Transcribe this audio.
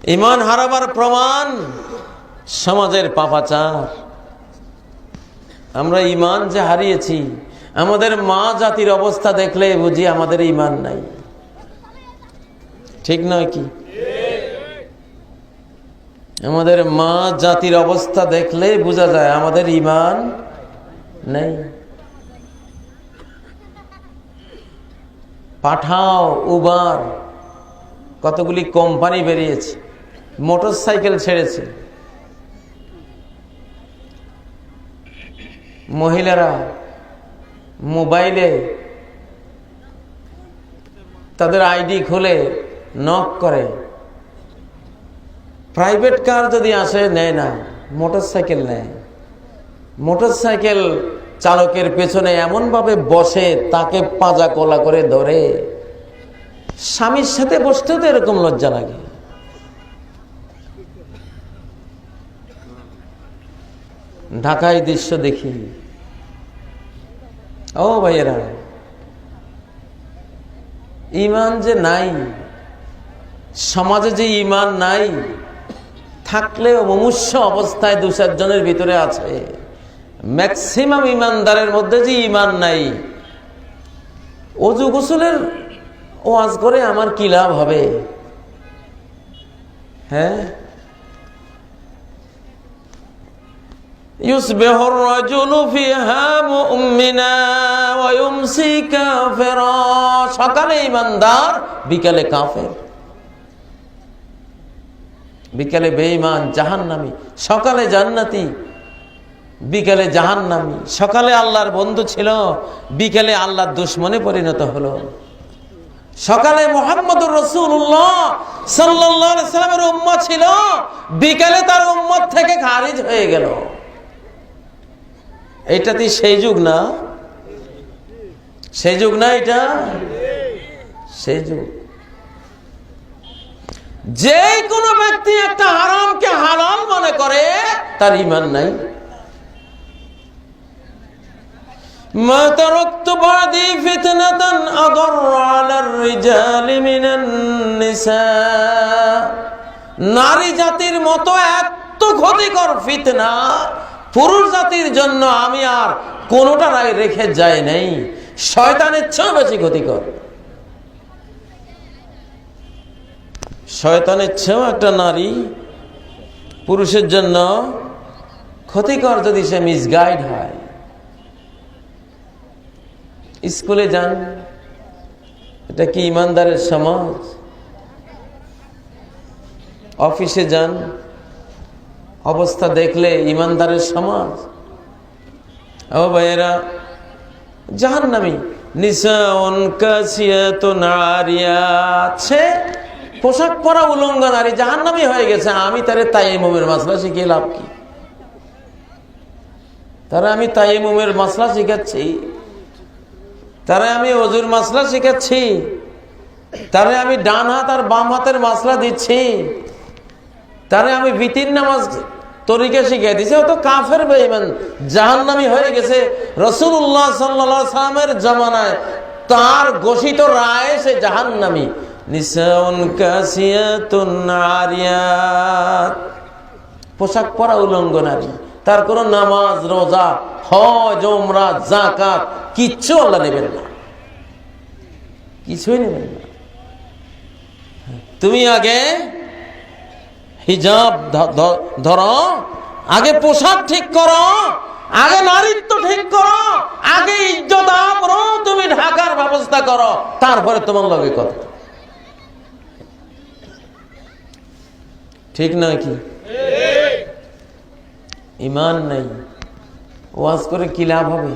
ঈমান হারাবার প্রমাণ সমাজের পাপাচার। আমরা ঈমান যে হারিয়েছি, আমাদের মা জাতির অবস্থা দেখলে বুঝি আমাদের ঈমান নাই। ঠিক নয় কি? আমাদের মা জাতির অবস্থা দেখলে বোঝা যায় আমাদের ঈমান নেই। পাঠাও, উবার, কতগুলি কোম্পানি বেরিয়েছে, মোটরসাইকেল ছেড়েছে। মহিলারা মোবাইলে তাদের আইডি খুলে নক করে। প্রাইভেট কার যদি আসে নেয় না, মোটরসাইকেল নেয়। মোটরসাইকেল চালকের পেছনে এমন ভাবে বসে তাকে পাজা কোলা করে ধরে। স্বামীর সাথে বসতেও তো এরকম লজ্জা লাগে। ঢাকায় দৃশ্য দেখি, ও ভাইয়েরা, ঈমান যে নাই, সমাজে যে ঈমান নাই, থাকলেও মুমূর্ষু অবস্থায় দু চারজনের ভিতরে আছে। ম্যাক্সিমাম ঈমানদারের মধ্যে যে ঈমান নাই, অজু গোসলের ওয়াজ করে আমার কি লাভ হবে? হ্যাঁ, ইউসবিহুর রাজুলু ফিহা মুমিনা ওয়া ইউমসি কাফিরা। সকালে ঈমানদার, বিকালে কাফের। বিকালে বেঈমান জাহান্নামী, সকালে জান্নাতি, বিকালে জাহান্নামী। সকালে আল্লাহর বন্ধু ছিল, বিকালে আল্লাহর দুশমনে পরিণত হলো। সকালে মুহাম্মদুর রাসূলুল্লাহ সাল্লাল্লাহু আলাইহি সাল্লামের উম্মত ছিল, বিকালে তার উম্মত থেকে খারিজ হয়ে গেল। এটাতে সেই যুগ না? সেই যুগ না এটা? সেই যুগ। যে কোনো ব্যক্তি একটা হারামকে হালাল মনে করে তার ঈমান নাই। মা তারাকতু বাদি ফিতনাতান আদার আলার রিজালি মিনান নিসা। নারী জাতির মতো এত ক্ষতিকর ফিতনা পুরুষ জাতির জন্য আমি আর কোনোটা রেখে যাই নাই। শয়তানের চেয়েও বেশি ক্ষতিকর। শয়তানের চেয়েও একটা নারী পুরুষের জন্য ক্ষতিকর যদি সে মিসগাইড হয়। স্কুলে যান, এটা কি ইমানদারের সমাজ? অফিসে যান, অবস্থা দেখলে ইমানদারের সমাজ? ও ভাইয়েরা, জাহান্নামী নিসাউন কাসিয়াতুন আরিয়াত, সে পোশাক পরা উলঙ্গ নারী জাহান্নামী হয়ে গেছে। আমি তারে তায়াম্মুমের মাসলা শিখিয়ে লাভ কি? তারা আমি তায়াম্মুমের মাসলা শিখাচ্ছি, তারে আমি ওযুর মাসলা শিখাচ্ছি, তারে আমি ডান হাত আর বাম হাতের মাসলা দিচ্ছি, তারে আমি বিতির নামাজ তরিকা শিখিয়ে দিচ্ছি। ও তো কাফের বেঈমান, জাহান্নামী হয়ে গেছে। রাসূলুল্লাহ সাল্লাল্লাহু আলাইহি সাল্লামের জামানায় তার ঘোষিত রায় সে জাহান্নামী। নিসাউন কাসিয়াতুন আরিয়াত, পোশাক পরা উলঙ্গ নারী, তার কোনো নামাজ, রোজা, হজ, উমরা, যাকাত কিচ্ছু আল্লাহ নেবেন না, কিছুই নেবেন না। তুমি আগে হিজাব ধরো, আগে পোশাক ঠিক করো, আগে নারীত্ব ঠিক করো, আগে ইজ্জত আবরো তুমি ঢাকার ব্যবস্থা করো, তারপরে তোমার লগে কথা। ঠিক নয় কি? ঈমান নাই, ওয়াজ করে কি লাভ হবে?